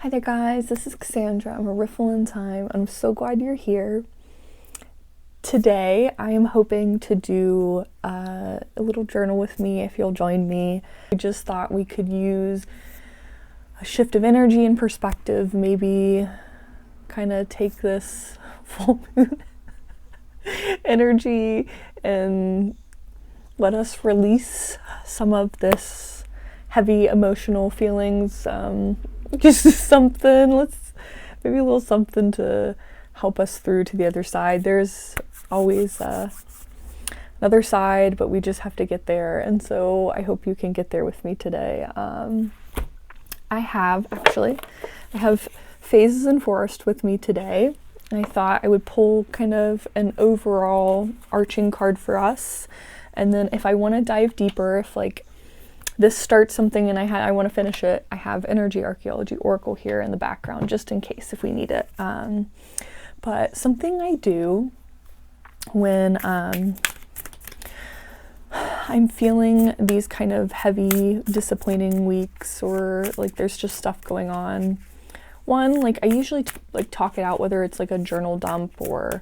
Hi there guys, this is Cassandra. I'm a riffle in time. I'm so glad you're here. Today I am hoping to do a little journal with me if you'll join me. I just thought we could use a shift of energy and perspective, maybe kind of take this full moon energy and let us release some of this heavy emotional feelings. Just something, maybe a little something to help us through to the other side. There's always another side, but we just have to get there. And so I hope you can get there with me today. I have Phases in Forest with me today. And I thought I would pull kind of an overall arching card for us. And then if I want to dive deeper, if like this starts something and I want to finish it, I have Energy Archaeology Oracle here in the background just in case if we need it. But something I do when I'm feeling these kind of heavy, disappointing weeks, or like there's just stuff going on. One, like I usually like talk it out, whether it's like a journal dump or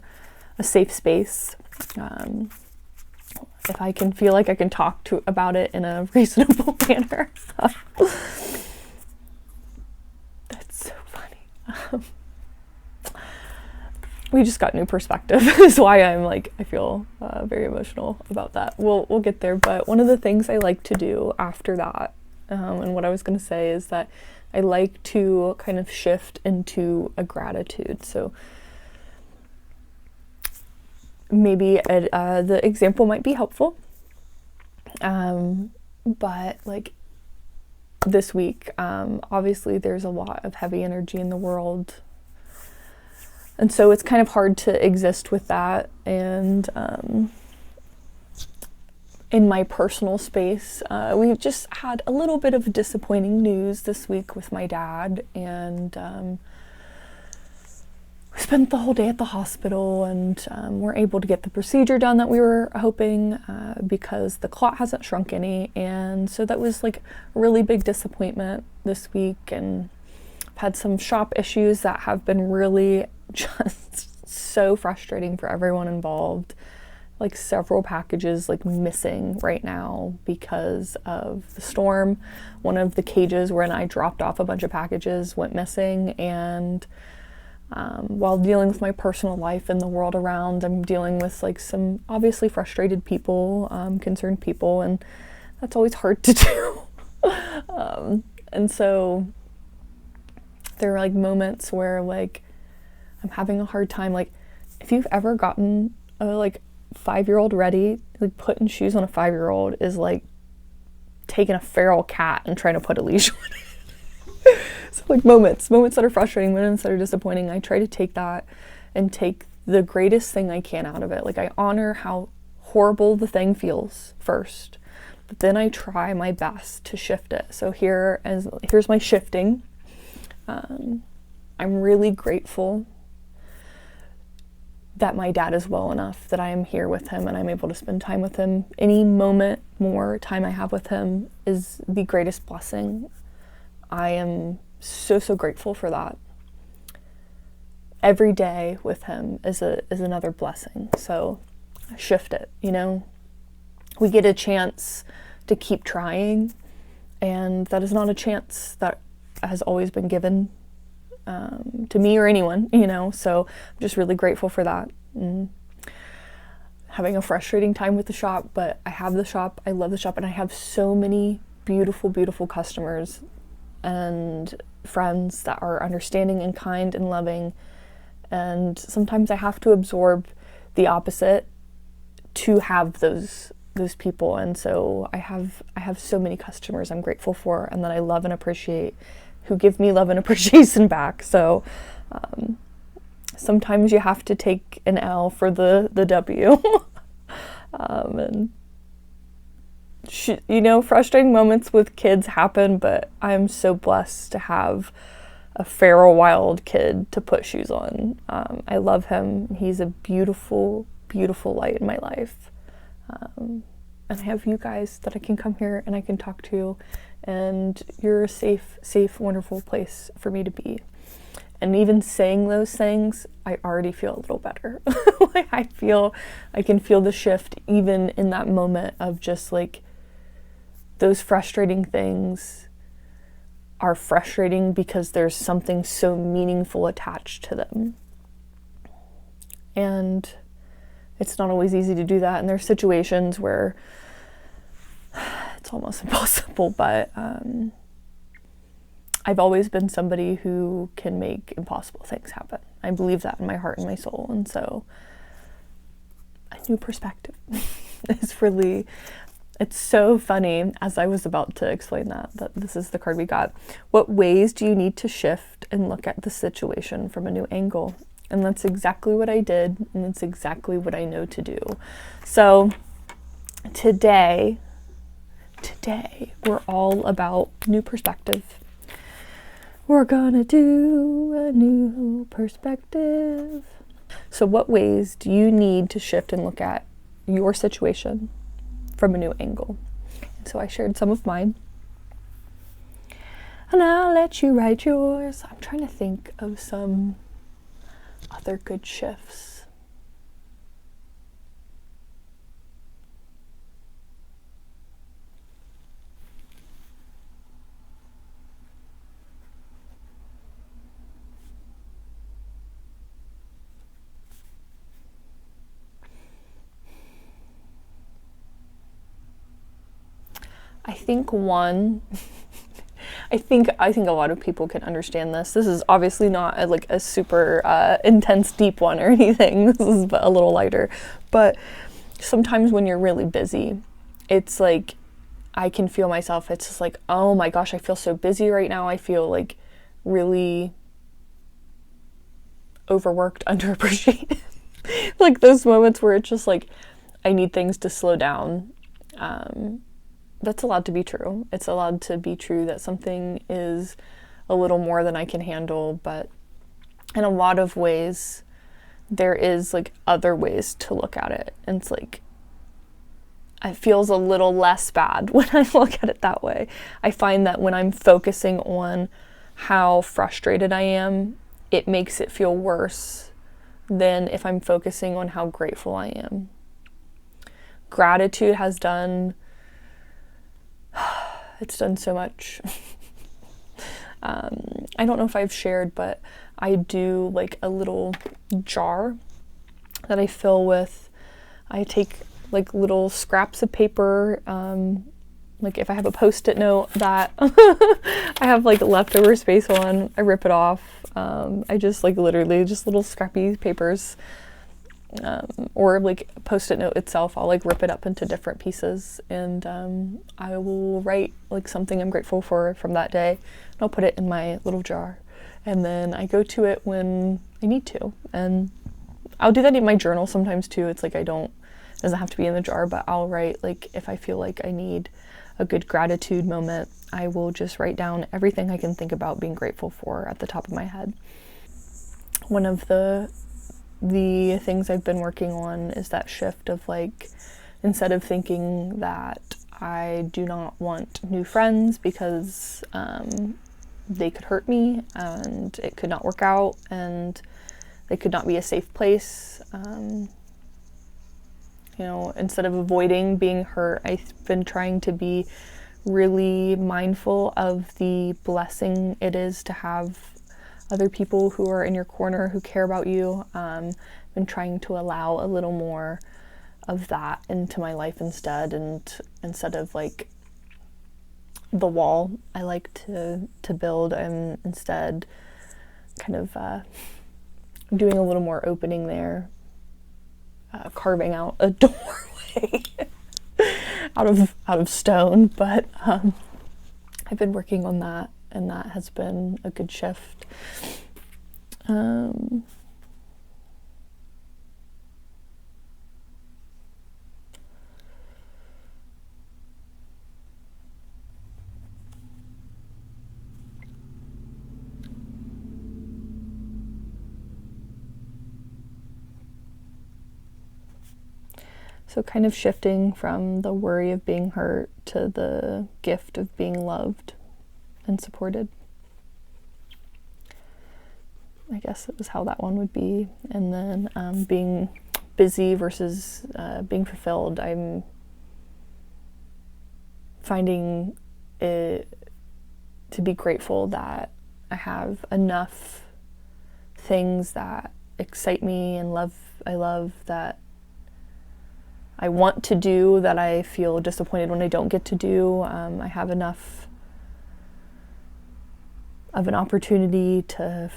a safe space. If I can feel like I can talk about it in a reasonable manner. That's so funny. We just got new perspective is why I feel very emotional about that. We'll get there, but one of the things I like to do after that, and what I was going to say is that I like to kind of shift into a gratitude. So maybe the example might be helpful, but like this week, obviously there's a lot of heavy energy in the world, and so it's kind of hard to exist with that. And in my personal space, we've just had a little bit of disappointing news this week with my dad, and we spent the whole day at the hospital, and we're able to get the procedure done that we were hoping, because the clot hasn't shrunk any. And so that was like a really big disappointment this week, and I've had some shop issues that have been really just so frustrating for everyone involved. Like several packages like missing right now because of the storm. One of the cages wherein I dropped off a bunch of packages went missing, and while dealing with my personal life and the world around, I'm dealing with like some obviously frustrated people, concerned people, and that's always hard to do. And so there are like moments where like I'm having a hard time. Like if you've ever gotten a like 5-year-old ready, like putting shoes on a 5-year-old is like taking a feral cat and trying to put a leash on it. So like moments that are frustrating, moments that are disappointing, I try to take that and take the greatest thing I can out of it. Like I honor how horrible the thing feels first, but then I try my best to shift it. So here's my shifting. I'm really grateful that my dad is well enough that I am here with him and I'm able to spend time with him. Any moment more time I have with him is the greatest blessing. I am so grateful for that. Every day with him is another blessing. So shift it, you know. We get a chance to keep trying, and that is not a chance that has always been given to me or anyone, you know. So I'm just really grateful for that. Having a frustrating time with the shop, but I have the shop. I love the shop, and I have so many beautiful customers and friends that are understanding and kind and loving. And sometimes I have to absorb the opposite to have those people. And so I have so many customers I'm grateful for and that I love and appreciate, who give me love and appreciation back. So sometimes you have to take an L for the W. And you know, frustrating moments with kids happen, but I'm so blessed to have a feral wild kid to put shoes on. I love him. He's a beautiful light in my life. And I have you guys that I can come here and I can talk to and you're a safe, wonderful place for me to be. And even saying those things, I already feel a little better. Like I can feel the shift even in that moment of just like those frustrating things are frustrating because there's something so meaningful attached to them. And it's not always easy to do that. And there's situations where it's almost impossible, but I've always been somebody who can make impossible things happen. I believe that in my heart and my soul. And so a new perspective is really, it's so funny as I was about to explain that this is the card we got. What ways do you need to shift and look at the situation from a new angle? And that's exactly what I did. And it's exactly what I know to do. So today, we're all about new perspective. We're gonna do a new perspective. So what ways do you need to shift and look at your situation from a new angle? And so I shared some of mine. And I'll let you write yours. I'm trying to think of some other good shifts. I think I think a lot of people can understand this. This is obviously not a super intense, deep one or anything. This is a little lighter. But sometimes when you're really busy, it's like I can feel myself. It's just like, oh my gosh, I feel so busy right now. I feel like really overworked, underappreciated. Like those moments where it's just like I need things to slow down. That's allowed to be true. It's allowed to be true that something is a little more than I can handle, but in a lot of ways, there is like other ways to look at it. And it's like, it feels a little less bad when I look at it that way. I find that when I'm focusing on how frustrated I am, it makes it feel worse than if I'm focusing on how grateful I am. Gratitude has done it's done so much. I don't know if I've shared, but I do like a little jar that I fill with, I take like little scraps of paper, like if I have a Post-it note that I have like leftover space on, I rip it off. I just like literally just little scrappy papers. Or like Post-it note itself, I'll like rip it up into different pieces, and I will write like something I'm grateful for from that day, and I'll put it in my little jar, and then I go to it when I need to. And I'll do that in my journal sometimes too. It's like it doesn't have to be in the jar, but I'll write like if I feel like I need a good gratitude moment, I will just write down everything I can think about being grateful for at the top of my head. One of the things I've been working on is that shift of like, instead of thinking that I do not want new friends because they could hurt me and it could not work out and they could not be a safe place, instead of avoiding being hurt, I've been trying to be really mindful of the blessing it is to have other people who are in your corner, who care about you. Been trying to allow a little more of that into my life instead, and instead of like the wall I like to build, I'm instead kind of doing a little more opening there, carving out a doorway out of stone. But I've been working on that, and that has been a good shift. So kind of shifting from the worry of being hurt to the gift of being loved and supported. I guess it was how that one would be. And then being busy versus being fulfilled. I'm finding it to be grateful that I have enough things that excite me and I love, that I want to do, that I feel disappointed when I don't get to do. I have enough of an opportunity to,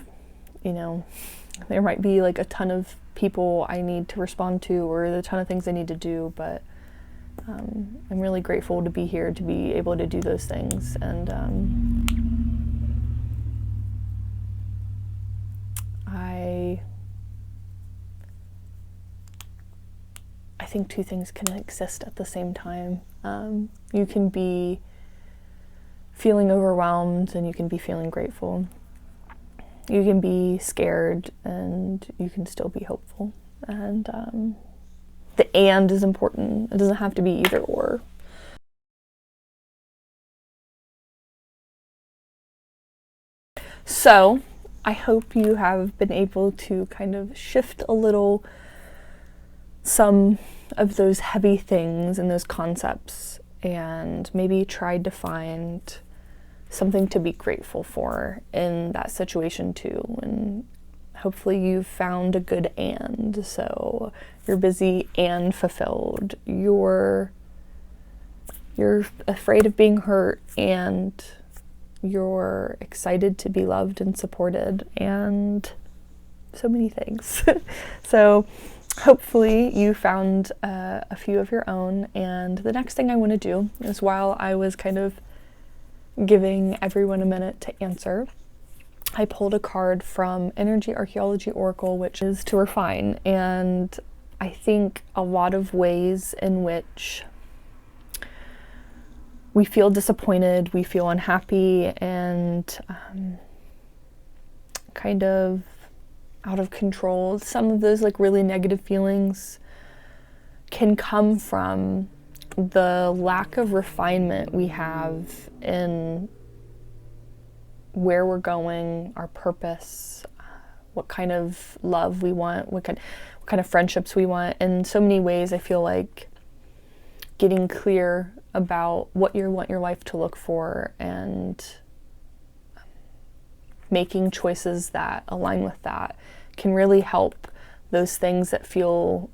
there might be like a ton of people I need to respond to or a ton of things I need to do, but I'm really grateful to be here, to be able to do those things. And I think two things can exist at the same time. You can be feeling overwhelmed and you can be feeling grateful. You can be scared and you can still be hopeful. And the and is important. It doesn't have to be either or. So I hope you have been able to kind of shift a little some of those heavy things and those concepts, and maybe tried to find something to be grateful for in that situation too. And hopefully you've found a good and. So you're busy and fulfilled. You're afraid of being hurt and you're excited to be loved and supported, and so many things. So hopefully you found a few of your own. And the next thing I want to do is, while I was kind of giving everyone a minute to answer, I pulled a card from Energy Archaeology Oracle, which is to refine. And I think a lot of ways in which we feel disappointed, we feel unhappy, and kind of out of control. Some of those like really negative feelings can come from the lack of refinement we have in where we're going, our purpose, what kind of love we want, what kind of friendships we want. In so many ways, I feel like getting clear about what you want your life to look for and making choices that align with that can really help those things that feel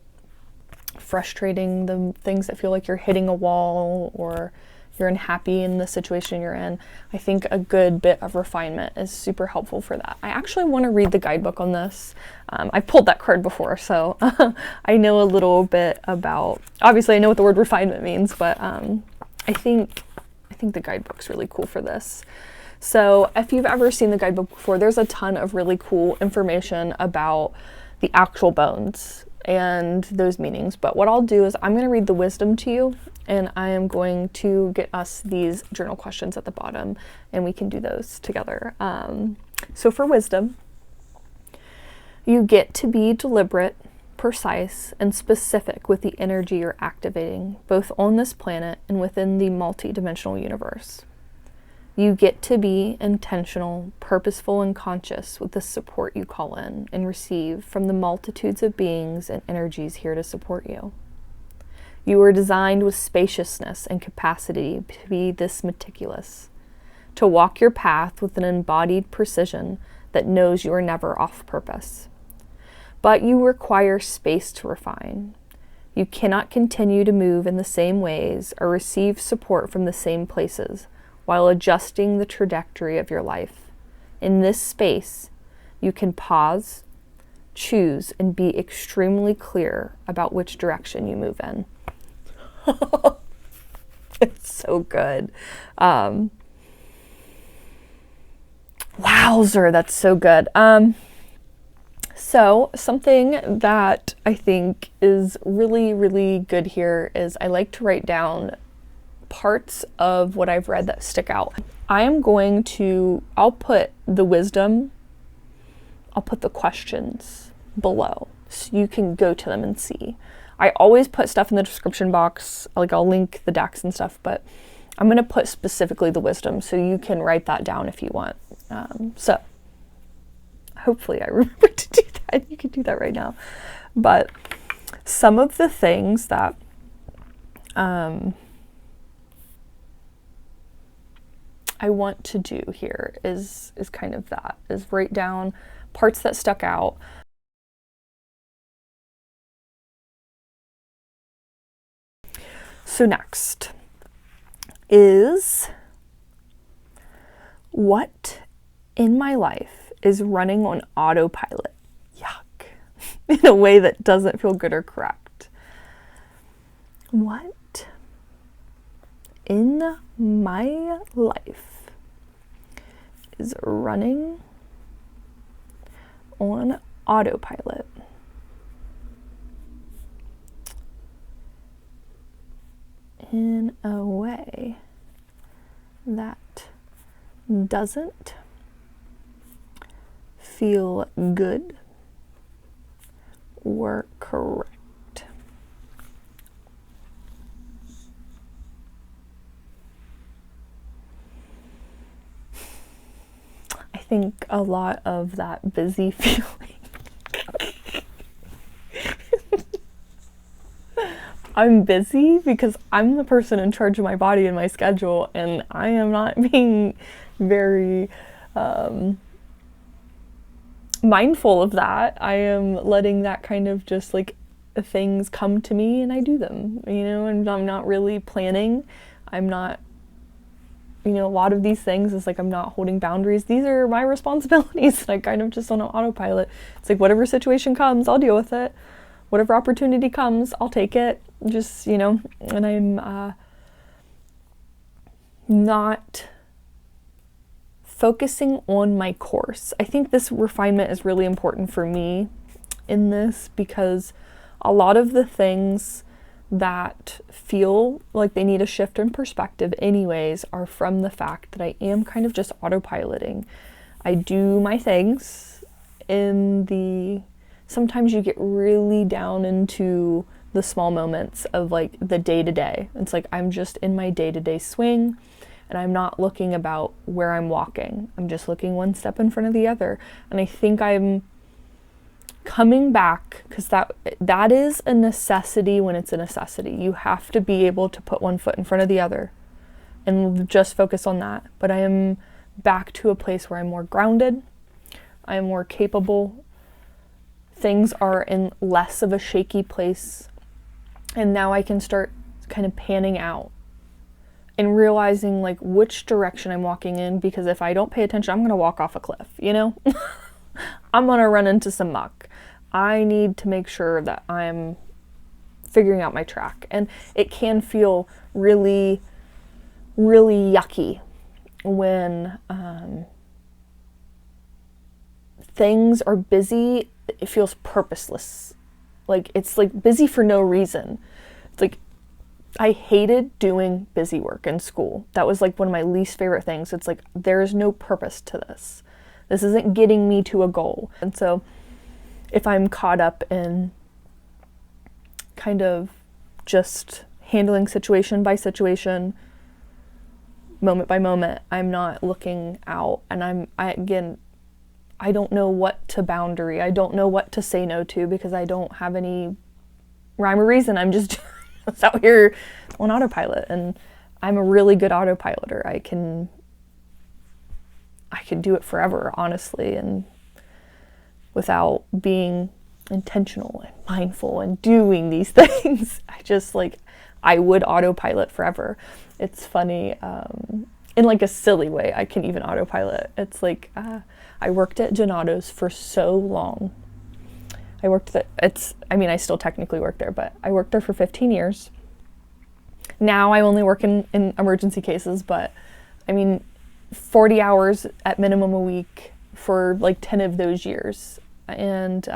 frustrating, the things that feel like you're hitting a wall or you're unhappy in the situation you're in. I think a good bit of refinement is super helpful for that. I actually want to read the guidebook on this. I've pulled that card before, so I know a little bit about, obviously I know what the word refinement means, but I think the guidebook's really cool for this. So if you've ever seen the guidebook before, there's a ton of really cool information about the actual bones and those meanings. But what I'll do is I'm going to read the wisdom to you, and I am going to get us these journal questions at the bottom, and we can do those together. So for wisdom, you get to be deliberate, precise, and specific with the energy you're activating, both on this planet and within the multi-dimensional universe. You get to be intentional, purposeful, and conscious with the support you call in and receive from the multitudes of beings and energies here to support you. You are designed with spaciousness and capacity to be this meticulous, to walk your path with an embodied precision that knows you are never off purpose. But you require space to refine. You cannot continue to move in the same ways or receive support from the same places while adjusting the trajectory of your life. In this space, you can pause, choose, and be extremely clear about which direction you move in. It's so good. Wowzer, that's so good. So something that I think is really, really good here is I like to write down parts of what I've read that stick out. I'll put the wisdom, I'll put the questions below so you can go to them and see. I always put stuff in the description box, like I'll link the decks and stuff, but I'm going to put specifically the wisdom so you can write that down if you want. So hopefully I remember to do that. You can do that right now. But some of the things that I want to do here is kind of that, is write down parts that stuck out. So next is, what in my life is running on autopilot? Yuck. In a way that doesn't feel good or correct. What in my life is running on autopilot? In a way that doesn't feel good or correct. I think a lot of that busy feeling I'm busy because I'm the person in charge of my body and my schedule, and I am not being very mindful of that. I am letting that kind of just like things come to me and I do them, and I'm not really planning. I'm not, a lot of these things is like I'm not holding boundaries. These are my responsibilities. I kind of just on autopilot. It's like whatever situation comes, I'll deal with it. Whatever opportunity comes, I'll take it. Just, and I'm not focusing on my course. I think this refinement is really important for me in this, because a lot of the things that feel like they need a shift in perspective anyways are from the fact that I am kind of just autopiloting. I do my things sometimes you get really down into the small moments of like the day-to-day. It's like I'm just in my day-to-day swing and I'm not looking about where I'm walking. I'm just looking one step in front of the other. And I think I'm coming back, because that is a necessity when it's a necessity. You have to be able to put one foot in front of the other and just focus on that. But I am back to a place where I'm more grounded. I am more capable. Things are in less of a shaky place. And now I can start kind of panning out and realizing like which direction I'm walking in, because if I don't pay attention, I'm going to walk off a cliff, I'm going to run into some muck. I need to make sure that I'm figuring out my track. And it can feel really, really yucky when things are busy. It feels purposeless. Like it's like busy for no reason. It's like I hated doing busy work in school. That was like one of my least favorite things. It's like there is no purpose to this. This isn't getting me to a goal. And so if I'm caught up in kind of just handling situation by situation, moment by moment, I'm not looking out, and I don't know what to boundary. I don't know what to say no to, because I don't have any rhyme or reason. I'm just out here on autopilot, and I'm a really good autopiloter. I can do it forever, honestly, and without being intentional and mindful and doing these things. I would autopilot forever. It's funny, in like a silly way, I can even autopilot. It's like, I worked at Genato's for so long. I still technically work there, but I worked there for 15 years. Now I only work in emergency cases, but 40 hours at minimum a week for like 10 of those years. And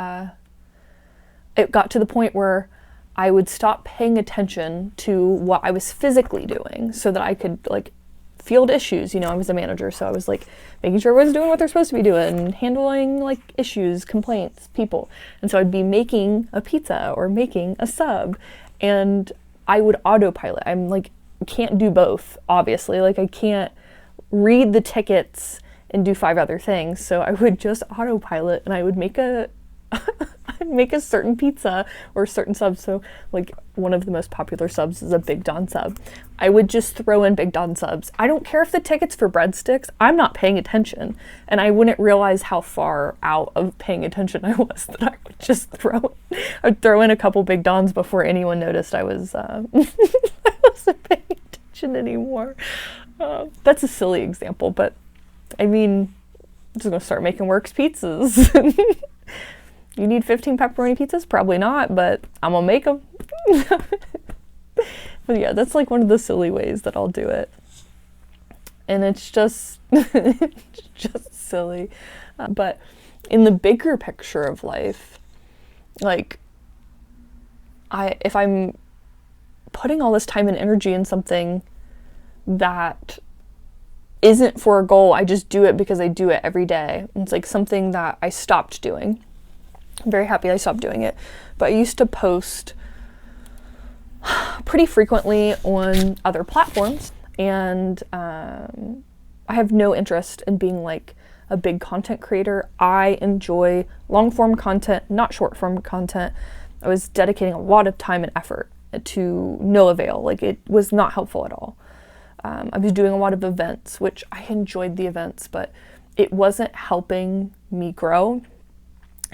it got to the point where I would stop paying attention to what I was physically doing so that I could like field issues. I was a manager, so I was like making sure everyone's doing what they're supposed to be doing, handling like issues, complaints, people. And so I'd be making a pizza or making a sub, and I would autopilot. I'm like, can't do both, obviously. Like, I can't read the tickets and do 5 other things. So I would just autopilot, and I would make a certain pizza or certain subs. So like one of the most popular subs is a Big Don sub. I would just throw in Big Don subs. I don't care if the ticket's for breadsticks. I'm not paying attention. And I wouldn't realize how far out of paying attention I was that I would just I'd throw in a couple Big Dons before anyone noticed I was I wasn't paying attention anymore. That's a silly example, but I mean, I'm just gonna start making Works pizzas. You need 15 pepperoni pizzas? Probably not, but I'm gonna make them. But yeah, that's like one of the silly ways that I'll do it. And it's just, it's just silly. But in the bigger picture of life, like, if I'm putting all this time and energy in something that isn't for a goal, I just do it because I do it every day. It's like something that I stopped doing. I'm very happy I stopped doing it. But I used to post pretty frequently on other platforms, and I have no interest in being like a big content creator. I enjoy long form content, not short form content. I was dedicating a lot of time and effort to no avail. Like, it was not helpful at all. I was doing a lot of events, which I enjoyed the events, but it wasn't helping me grow.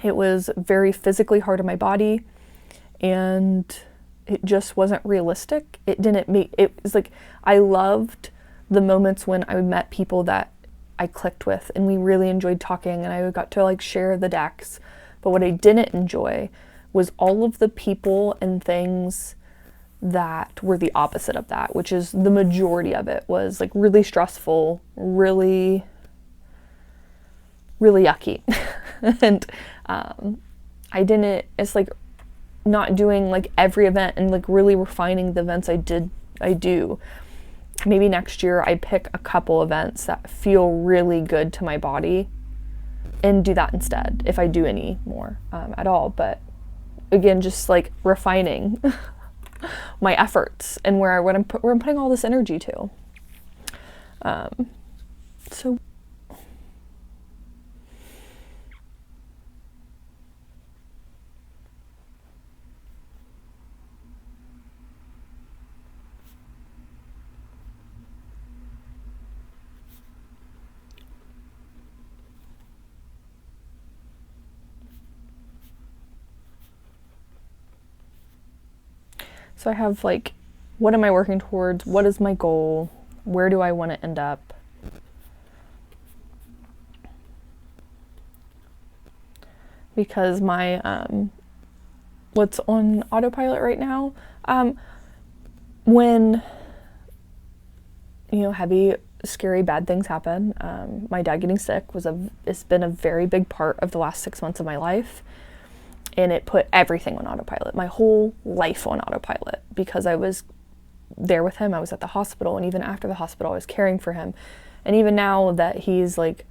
It was very physically hard on my body, and it just wasn't realistic. It was like, I loved the moments when I met people that I clicked with and we really enjoyed talking, and I got to like share the decks. But what I didn't enjoy was all of the people and things that were the opposite of that, which is the majority of it was like really stressful, really yucky. And it's like not doing like every event and like really refining the events I do. Maybe next year I pick a couple events that feel really good to my body and do that instead, if I do any more at all. But again, just like refining my efforts and where I'm putting all this energy to. So I have like, what am I working towards? What is my goal? Where do I want to end up? Because my, what's on autopilot right now, when, heavy, scary, bad things happen, my dad getting sick it's been a very big part of the last 6 months of my life. And it put everything on autopilot, my whole life on autopilot, because I was there with him. I was at the hospital, and even after the hospital, I was caring for him. And even now that he's like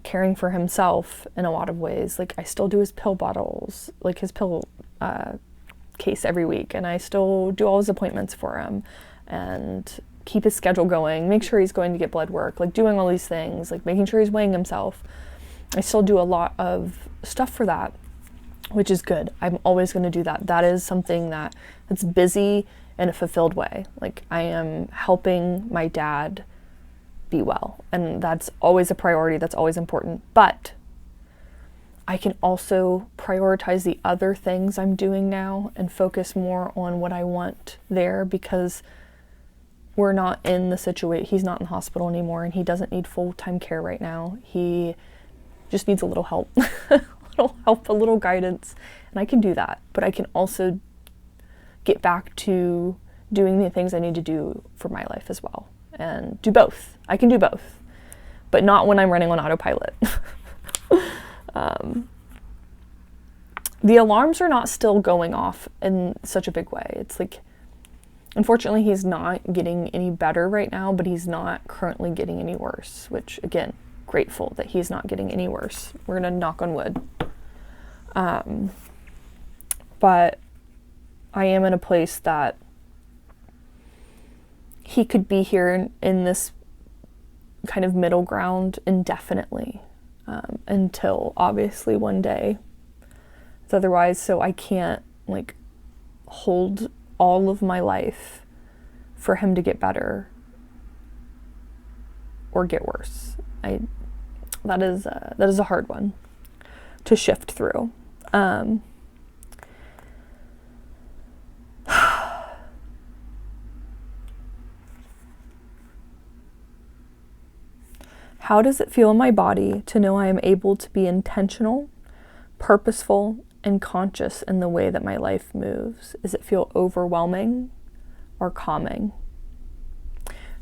caring for himself in a lot of ways, like I still do his pill bottles, like his pill case every week, and I still do all his appointments for him and keep his schedule going, make sure he's going to get blood work, like doing all these things, like making sure he's weighing himself. I still do a lot of stuff for that, which is good. I'm always going to do that. That is something that's busy in a fulfilled way. Like, I am helping my dad be well, and that's always a priority. That's always important. But I can also prioritize the other things I'm doing now and focus more on what I want there, because we're not in the situation. He's not in the hospital anymore, and he doesn't need full-time care right now. He just needs a little help. A little guidance, and I can do that. But I can also get back to doing the things I need to do for my life as well, and do both. I can do both, but not when I'm running on autopilot. The alarms are not still going off in such a big way. It's like Unfortunately, he's not getting any better right now, but he's not currently getting any worse, which, again, grateful that he's not getting any worse. We're going to knock on wood. But I am in a place that he could be here in this kind of middle ground indefinitely, until obviously one day. Otherwise, so I can't like hold all of my life for him to get better or get worse. That is a hard one to shift through. How does it feel in my body to know I am able to be intentional, purposeful, and conscious in the way that my life moves? Does it feel overwhelming or calming?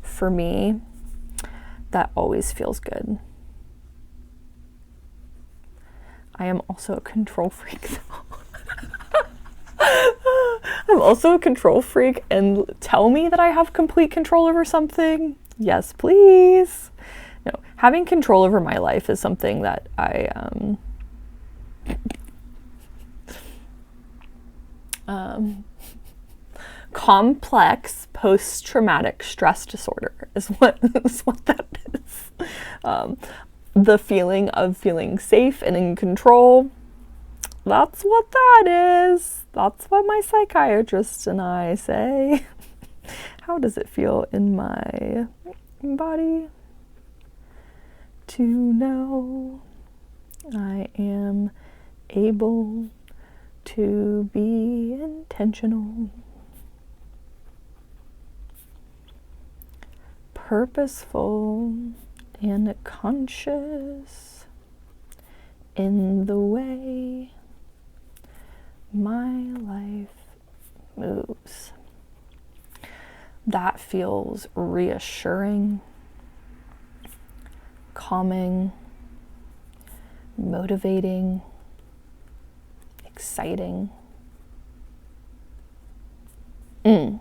For me, that always feels good. I am also a control freak though. I'm also a control freak, and tell me that I have complete control over something. Yes, please. No, having control over my life is something that I complex post-traumatic stress disorder is what that is. The feeling of feeling safe and in control, that's what that is. That's what my psychiatrist and I say. How does it feel in my body to know I am able to be intentional, purposeful, and conscious in the way my life moves? That feels reassuring, calming, motivating, exciting. I'll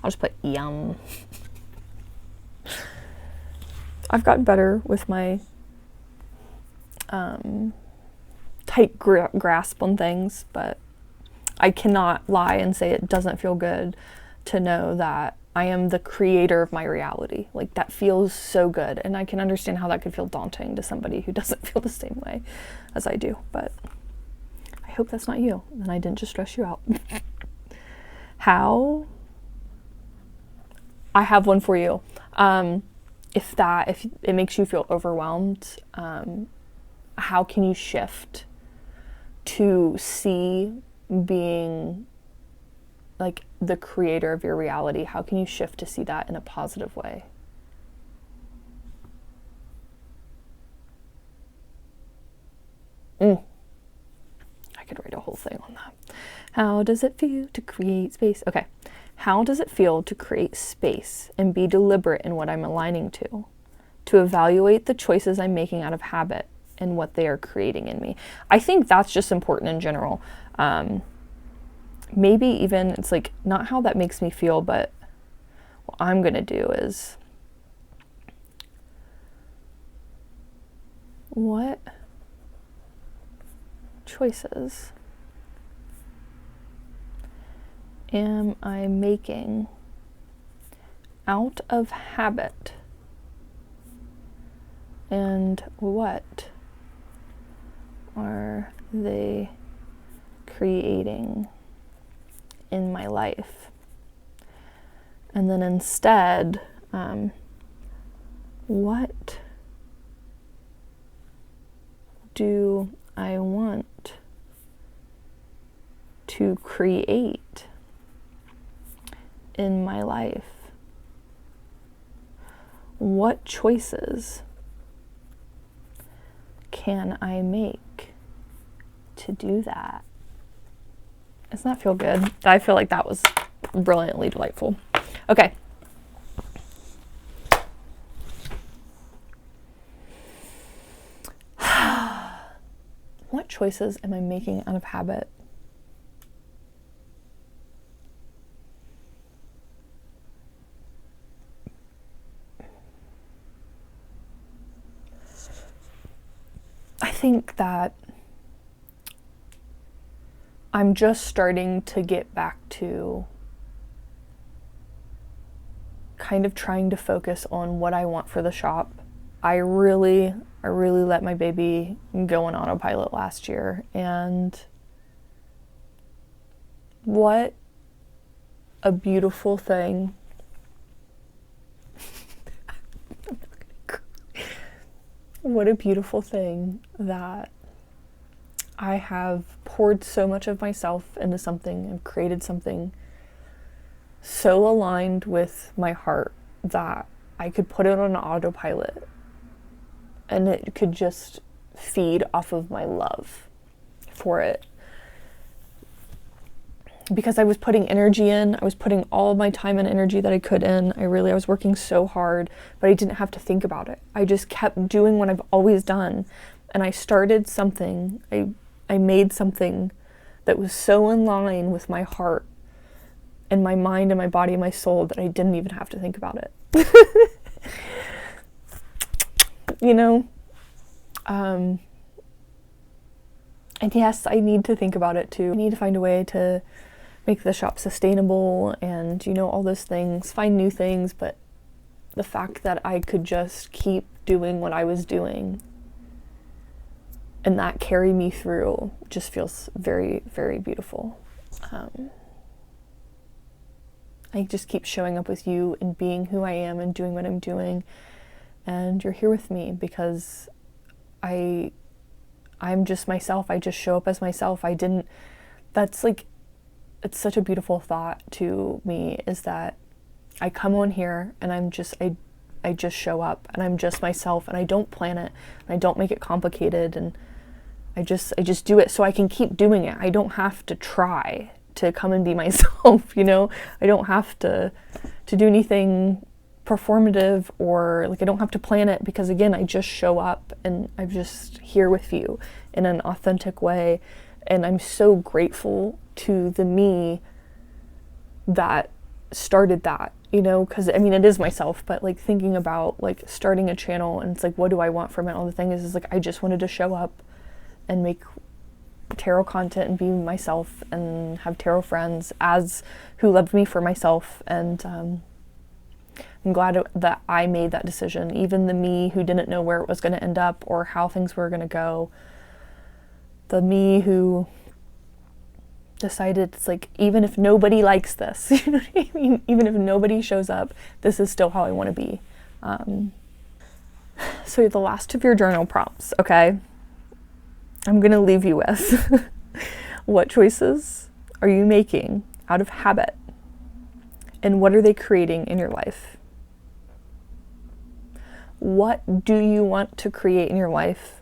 just put yum. I've gotten better with my tight grasp on things, but I cannot lie and say it doesn't feel good to know that I am the creator of my reality. Like, that feels so good, and I can understand how that could feel daunting to somebody who doesn't feel the same way as I do, but I hope that's not you, and I didn't just stress you out. How? I have one for you. If it makes you feel overwhelmed, how can you shift to see being like the creator of your reality? How can you shift to see that in a positive way? I could write a whole thing on that. How does it feel to create space? Okay. How does it feel to create space and be deliberate in what I'm aligning to evaluate the choices I'm making out of habit and what they are creating in me? I think that's just important in general. Maybe even it's like not how that makes me feel, but what I'm going to do is what choices am I making out of habit, and what are they creating in my life? And then instead, what do I want to create in my life? What choices can I make to do that? Doesn't that feel good? I feel like that was brilliantly delightful. Okay. What choices am I making out of habit? think that I'm just starting to get back to kind of trying to focus on what I want for the shop. I really let my baby go on autopilot last year, and what a beautiful thing. What a beautiful thing that I have poured so much of myself into something and created something so aligned with my heart that I could put it on autopilot and it could just feed off of my love for it. Because I was putting energy in, I was putting all of my time and energy that I could in. I was working so hard, but I didn't have to think about it. I just kept doing what I've always done. And I started something, I made something that was so in line with my heart and my mind and my body and my soul that I didn't even have to think about it. You know? And yes, I need to think about it too. I need to find a way to make the shop sustainable and, all those things, find new things, but the fact that I could just keep doing what I was doing and that carry me through just feels very, very beautiful. I just keep showing up with you and being who I am and doing what I'm doing, and you're here with me because I'm just myself. I just show up as myself. It's such a beautiful thought to me, is that I come on here and I just show up and I'm just myself, and I don't plan it and I don't make it complicated, and I just do it so I can keep doing it. I don't have to try to come and be myself, I don't have to do anything performative, or I don't have to plan it, because again, I just show up and I'm just here with you in an authentic way. And I'm so grateful to the me that started that, because it is myself, but thinking about starting a channel, and it's what do I want from it? All the thing is I just wanted to show up and make tarot content and be myself and have tarot friends who loved me for myself. And I'm glad that I made that decision. Even the me who didn't know where it was going to end up or how things were going to go, the me who decided even if nobody likes this, you know what I mean? Even if nobody shows up, this is still how I want to be. So the last of your journal prompts, okay? I'm going to leave you with what choices are you making out of habit, and what are they creating in your life? What do you want to create in your life,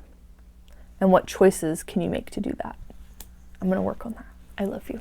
and what choices can you make to do that? I'm going to work on that. I love you.